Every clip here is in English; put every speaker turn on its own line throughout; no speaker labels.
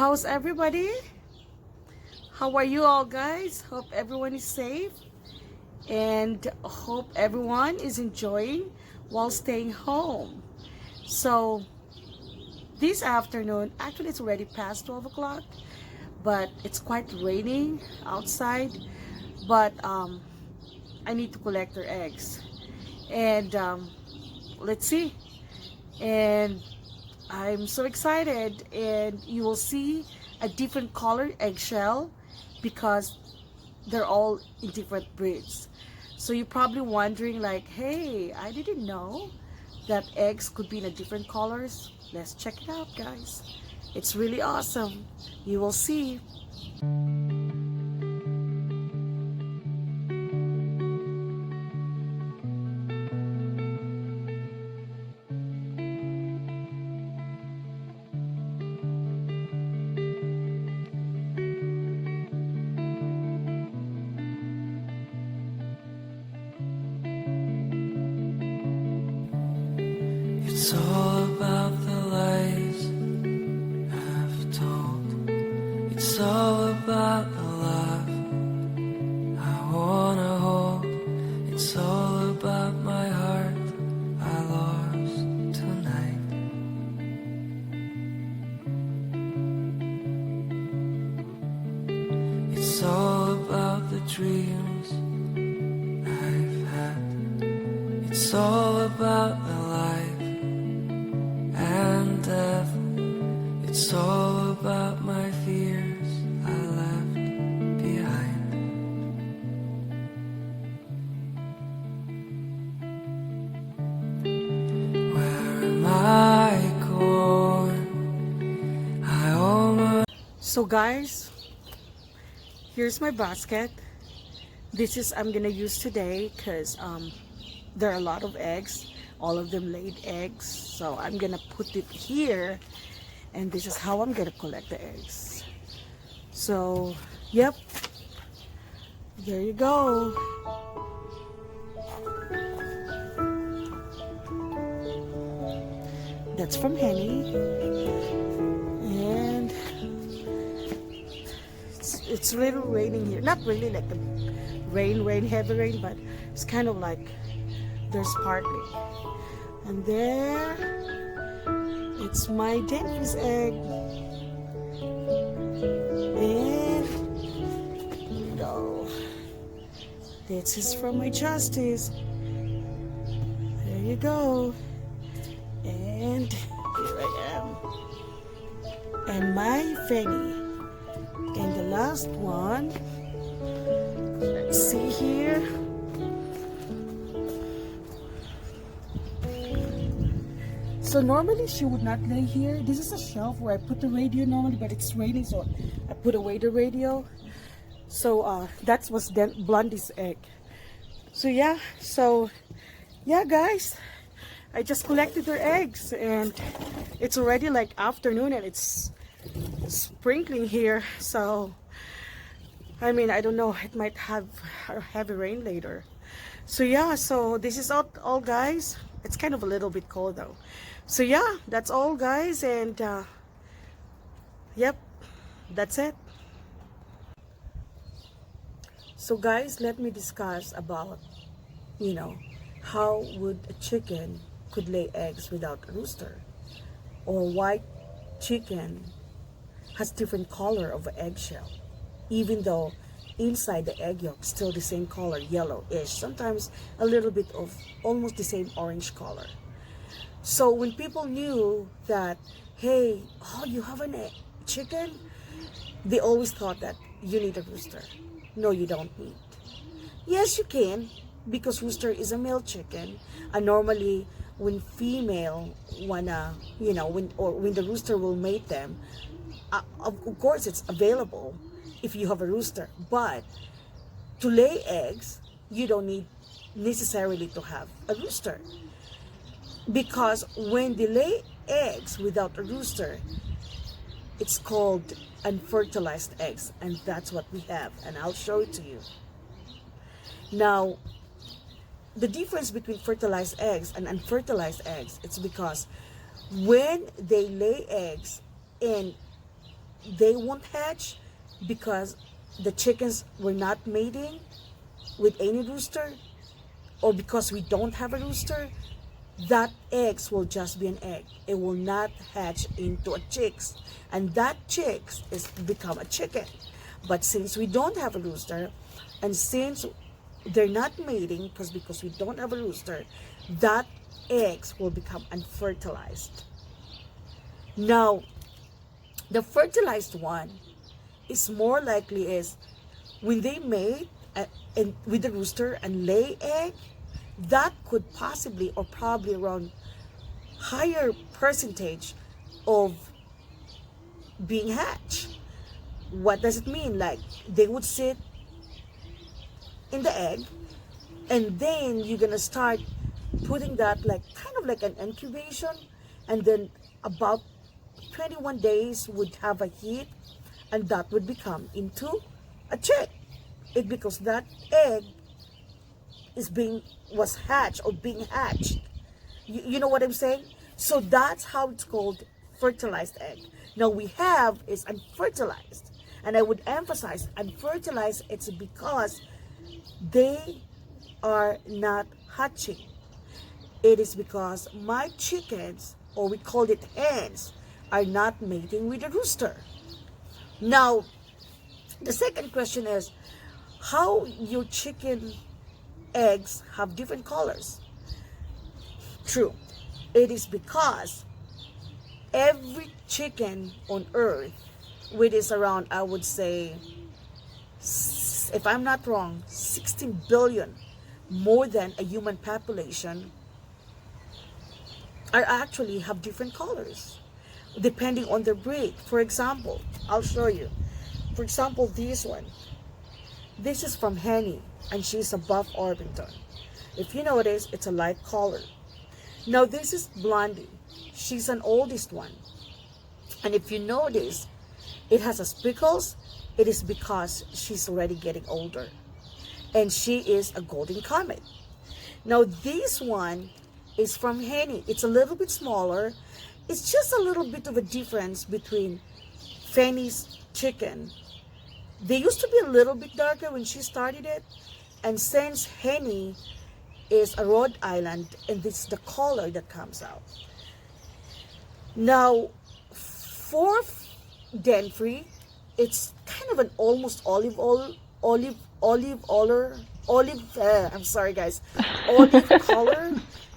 How's everybody? How are you all, guys? Hope everyone is safe and hope everyone is enjoying while staying home. So this afternoon, actually it's already past 12 o'clock, but it's quite raining outside. But I need to collect their eggs, and let's see. And I'm so excited, and you will see a different color eggshell because they're all in different breeds. So you're probably wondering like, hey, I didn't know that eggs could be in a different colors. Let's check it out, guys. It's really awesome. You will see.
It's all about the lies I've told. It's all about the love I wanna hold. It's all about my heart I lost tonight. It's all about the dreams I've had. It's all about the life and death. It's all about my fears I left behind. Where am I going? I almost...
So guys, here's my basket. This is I'm gonna use today because there are a lot of eggs. All of them laid eggs, so I'm gonna put it here, and this is how I'm gonna collect the eggs. So yep, there you go. That's from Henny, and it's a little raining here. Not really like the rain, heavy rain, but it's kind of like there's partly. And there, it's my Denny's egg. And you know, this is from my Justice. There you go. And here I am. And my Fanny. And the last one, let's see here. So normally she would not lay here. This is a shelf where I put the radio normally, but it's raining, so I put away the radio. So that was Blondie's egg. So yeah, guys, I just collected her eggs, and it's already like afternoon, and it's sprinkling here. So I mean, I don't know, it might have heavy rain later. So yeah, so this is all guys. It's kind of a little bit cold though. So yeah, that's all guys, and yep, that's it. So guys, let me discuss about, you know, how would a chicken could lay eggs without a rooster, or why chicken has different color of eggshell, even though inside the egg yolk still the same color, yellowish, sometimes a little bit of almost the same orange color. So when people knew that, hey, oh, you have a chicken, they always thought that you need a rooster. No, you don't need. Yes, you can, because rooster is a male chicken, and normally when female wanna, you know, when the rooster will mate them, of course it's available if you have a rooster. But to lay eggs, you don't need necessarily to have a rooster, because when they lay eggs without a rooster, it's called unfertilized eggs, and that's what we have, and I'll show it to you. Now, the difference between fertilized eggs and unfertilized eggs, it's because when they lay eggs and they won't hatch because the chickens were not mating with any rooster, or because we don't have a rooster, that eggs will just be an egg. It will not hatch into a chicks, and that chicks is become a chicken. But since we don't have a rooster, and since they're not mating because we don't have a rooster, that eggs will become unfertilized. Now, the fertilized one is more likely is when they mate and with the rooster and lay egg, that could possibly or probably around higher percentage of being hatched. What does it mean? Like they would sit in the egg, and then you're gonna start putting that like kind of like an incubation, and then about 21 days would have a heat, and that would become into a chick. It because that egg was hatched or being hatched. You know what I'm saying? So that's how it's called fertilized egg. Now we have is unfertilized, and I would emphasize unfertilized. It's because they are not hatching. It is because my chickens, or we call it hens, are not mating with the rooster. Now, the second question is how your chicken eggs have different colors. True. It is because every chicken on earth, which is around, I would say, if I'm not wrong, 16 billion, more than a human population, are actually have different colors depending on their breed. For example, I'll show you. For example, this one. This is from Henny, and she's a buff Orpington. If you notice, it's a light color. Now this is Blondie. She's an oldest one. And if you notice, it has a speckles. It is because she's already getting older. And she is a golden comet. Now this one is from Henny. It's a little bit smaller. It's just a little bit of a difference between Fanny's chicken. They used to be a little bit darker when she started it. And since Henny is a Rhode Island, and this is the color that comes out. Now, for Denfrey, it's kind of an almost olive color.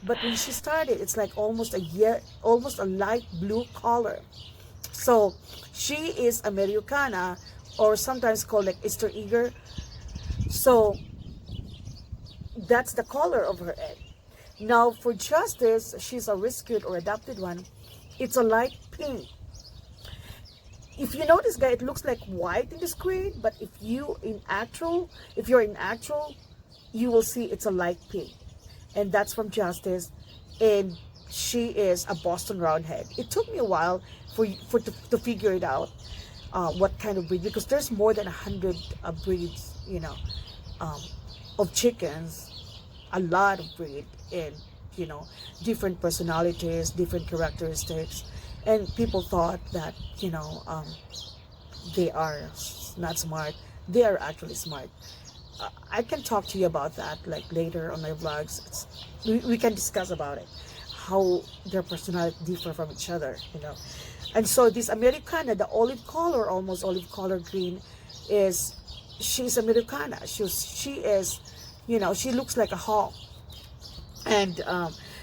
But when she started, it's like almost a light blue color. So she is Americana, or sometimes called like Easter egg. So that's the color of her egg. Now for Justice, she's a rescued or adopted one. It's a light pink. If you notice, guys, it looks like white in the screen, but if you're in actual, you will see it's a light pink. And that's from Justice, and she is a Boston Roundhead. It took me a while to figure it out, what kind of breed, because there's more than 100 breeds, of chickens, a lot of breed, and different personalities, different characteristics, and people thought that they are not smart. They are actually smart. I can talk to you about that like later on my vlogs. We can discuss about it, how their personality differ from each other, And so this Americana, the olive color, almost olive color green, she's Americana. She is, she looks like a hawk, and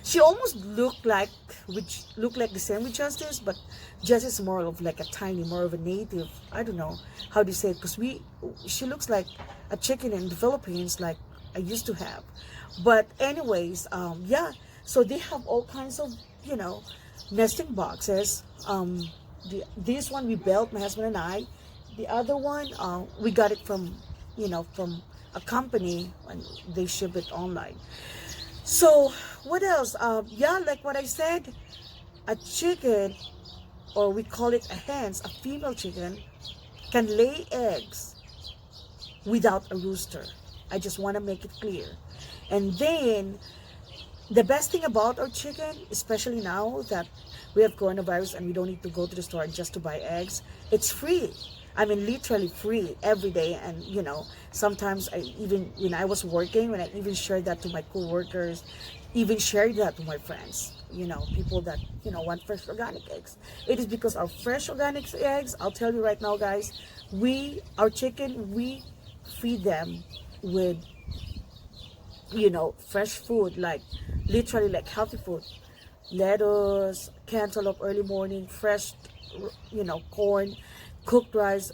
she almost looked like the same with Justice, but Justice is more of like a tiny, more of a native. I don't know how to say it, because she looks like a chicken in the Philippines, like I used to have. But anyways, so they have all kinds of nesting boxes. This one we built, my husband and I. The other one we got it from a company, and they ship it online. So what else? Like what I said, a chicken, or we call it a hens, a female chicken, can lay eggs without a rooster. I just want to make it clear. And then the best thing about our chicken, especially now that we have coronavirus and we don't need to go to the store just to buy eggs. It's free. I mean, literally free every day. And sometimes I even, when I was working, when I even shared that to my co-workers, even shared that to my friends, people that want fresh organic eggs. It is because our fresh organic eggs, I'll tell you right now, guys, our chicken, we feed them with fresh food, like literally like healthy food, lettuce, cantaloupe early morning, fresh corn, cooked rice,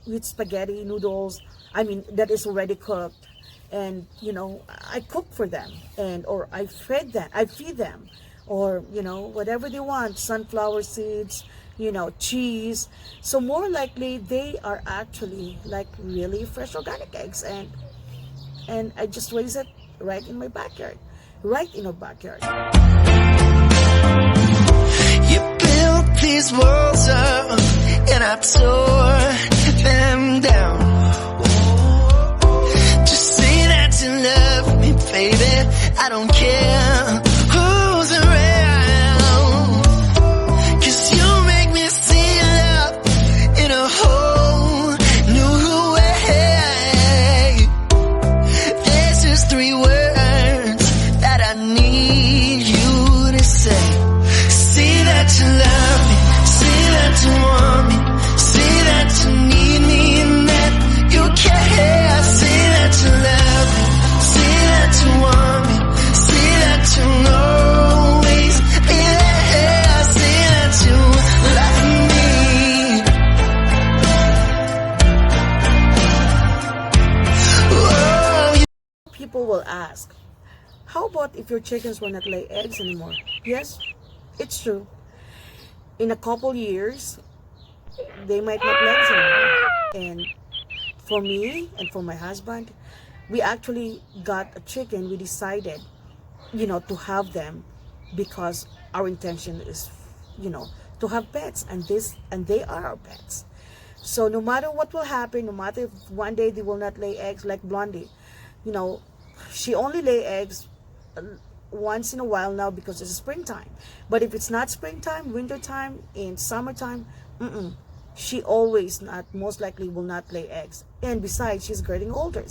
with spaghetti noodles, I mean, that is already cooked. And I cook for them, or I feed them, or whatever they want, sunflower seeds, cheese. So more likely they are actually like really fresh organic eggs, and I just raise it right in my backyard, right in our backyard.
You built these walls up and I tore them down. Just say that you love me, baby. I don't care who's around, 'cause you make me see love in a whole new way. There's just 3 words that I need you to say. Say that you love me, say that you want me, say that you need me and that you care. Say that you love me, say that you want me, say that you'll always be there. Say that you love me. Oh,
People will ask, how about if your chickens will not lay eggs anymore? Yes, it's true. In a couple years, they might not lay eggs anymore. And for me and for my husband, we actually got a chicken. We decided, to have them because our intention is, to have pets, and they are our pets. So no matter what will happen, no matter if one day they will not lay eggs, like Blondie, she only lay eggs once in a while now because it's springtime. But if it's not springtime, wintertime, in summertime, she always not, most likely will not lay eggs. And besides, she's getting older.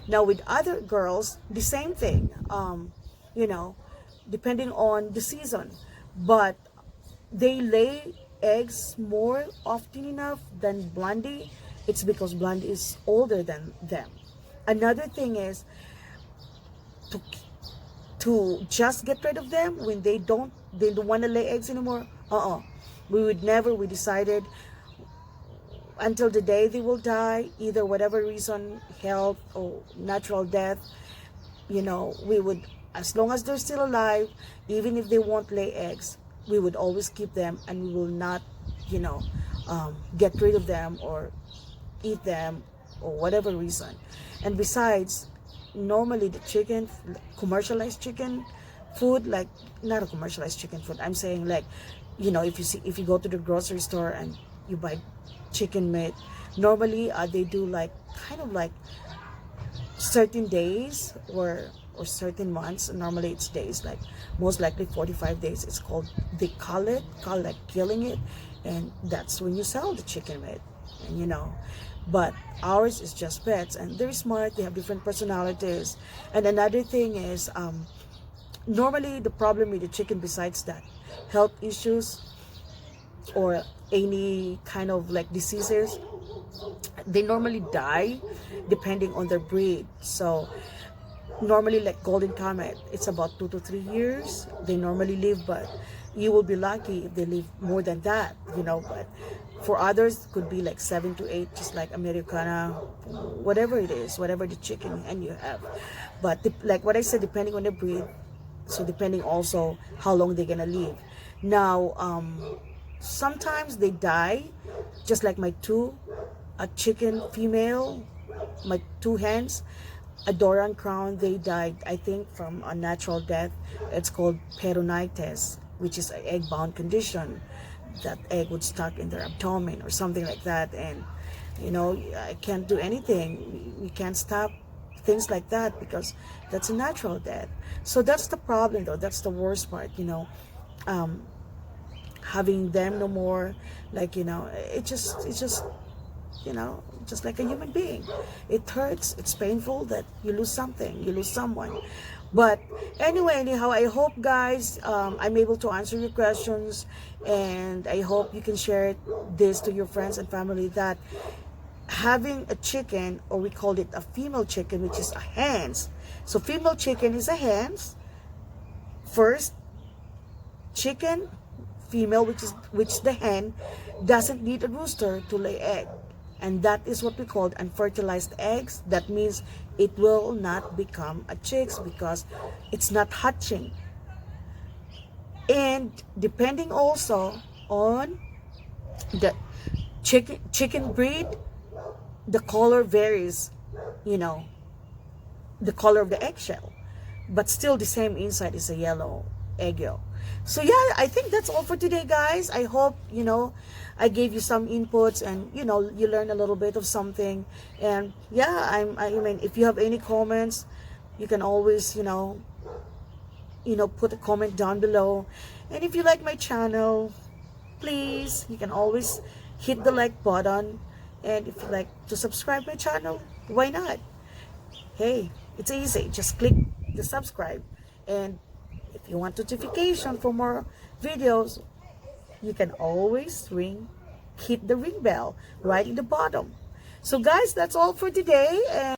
Now with other girls, the same thing, depending on the season. But they lay eggs more often enough than Blondie. It's because Blondie is older than them. Another thing is to just get rid of them when they don't want to lay eggs anymore. We decided until the day they will die, either whatever reason, health or natural death, we would, as long as they're still alive, even if they won't lay eggs, we would always keep them, and we will not get rid of them or eat them or whatever reason. And besides, normally the chicken, commercialized chicken food, like, not a commercialized chicken food, I'm saying, like, if you go to the grocery store and you buy chicken meat, normally they do like kind of like certain days or certain months. Normally it's days, like most likely 45 days. It's called, they call like killing it, and that's when you sell the chicken meat. And but ours is just pets, and they're smart, they have different personalities. And another thing is, normally the problem with the chicken, besides that, health issues or any kind of like diseases, they normally die depending on their breed. So normally, like Golden Comet, it's about 2 to 3 years they normally live, but you will be lucky if they live more than that, but for others could be like 7 to 8, just like Americana, whatever it is, whatever the chicken and you have. But like what I said, depending on the breed, so depending also how long they're gonna live. Now sometimes they die, just like my a chicken female, my 2 hens, a Doran crown, they died, I think, from a natural death. It's called peritonitis, which is an egg-bound condition. That egg would stuck in their abdomen or something like that, and I can't do anything. We can't stop things like that because that's a natural death. So that's the problem, though. That's the worst part. um, having them no more. Like, it's just just like a human being. It hurts, it's painful that you lose something, you lose someone. But anyway, anyhow, I hope, guys, I'm able to answer your questions, and I hope you can share this to your friends and family, that having a chicken, or we called it a female chicken, which is a hens. So female chicken is a hens first. Chicken female, which the hen doesn't need a rooster to lay egg, and that is what we call unfertilized eggs. That means it will not become a chicks because it's not hatching. And depending also on the chicken breed, the color varies, you know the color of the eggshell, but still the same inside is a yellow egg yolk. So yeah, I think that's all for today, guys. I hope I gave you some inputs, and you learn a little bit of something. And yeah, I mean, if you have any comments, you can always put a comment down below. And if you like my channel, please, you can always hit the like button. And if you like to subscribe my channel, why not? Hey, it's easy. Just click the subscribe. And if you want notification for more videos, you can always hit the ring bell right in the bottom. So guys, that's all for today. And